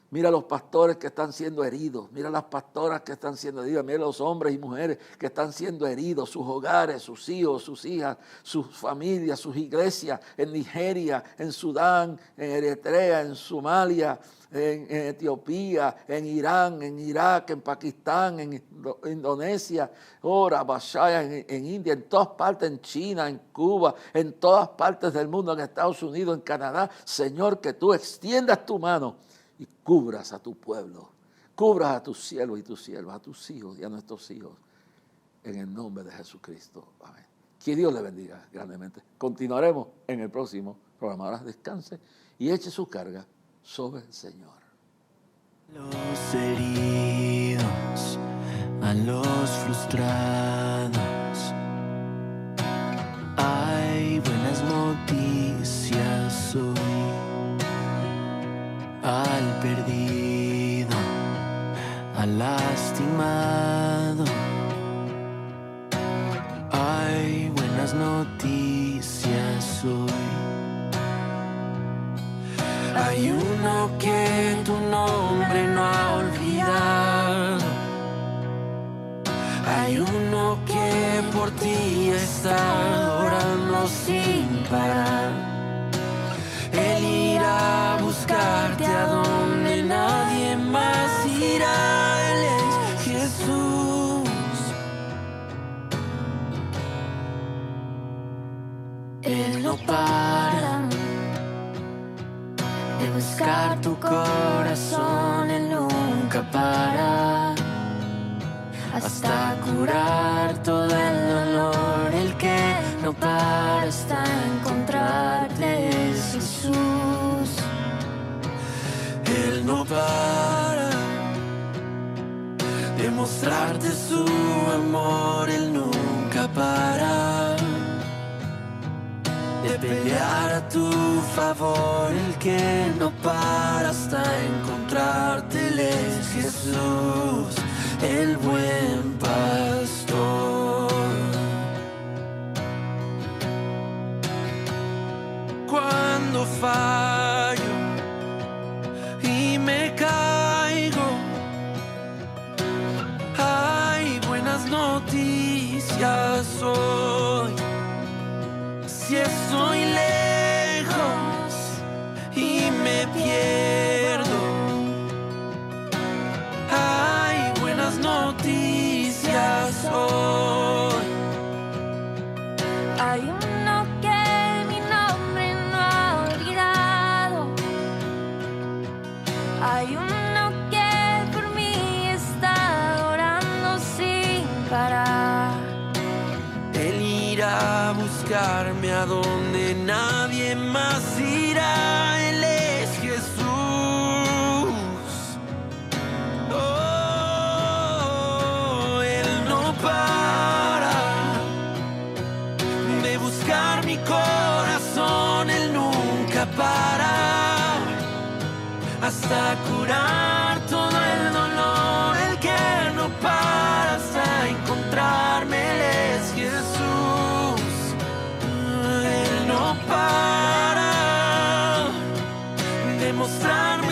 Mira a los pastores que están siendo heridos. Mira a las pastoras que están siendo heridas. Mira a los hombres y mujeres que están siendo heridos. Sus hogares, sus hijos, sus hijas, sus familias, sus iglesias en Nigeria, en Sudán, en Eritrea, en Somalia, en Etiopía, en Irán, en Irak, en Pakistán, en Indonesia, Bashaya, en India, en todas partes, en China, en Cuba, en todas partes del mundo, en Estados Unidos, en Canadá. Señor, que tú extiendas tu mano y cubras a tu pueblo, cubras a tus siervos y tus siervas, a tus hijos y a nuestros hijos, en el nombre de Jesucristo. Amén. Que Dios le bendiga grandemente. Continuaremos en el próximo programa. Ahora descanse y eche su carga sobre el Señor. Los heridos, a los frustrados, hay buenas noticias hoy. Al perdido, al lastimado, hay buenas noticias hoy. Hay uno que tu nombre no ha olvidado. Hay uno que por ti está orando sin parar. Él irá a buscarte a donde nadie más irá. Él es Jesús. Él no para de buscar tu corazón. Él nunca para hasta curar todo el dolor. El que no para hasta encontrarte es Jesús. Él no para de mostrarte su amor. Él nunca para de pelear a tu favor. El que no para hasta encontrarte Él es Jesús, el buen pastor. Cuando fallo y me caigo, hay buenas noticias hoy. Si estoy lejos y me pierdo, hay buenas noticias hoy. Hay uno que mi nombre no ha olvidado. Hay uno que por mí está orando sin parar. Él irá a buscarme a donde nadie más irá. Él es Jesús. Oh, Él no para de buscar mi corazón. Él nunca para hasta curar todo el dolor. El que no para hasta encontrarme. Él es Jesús. Él no para de mostrarme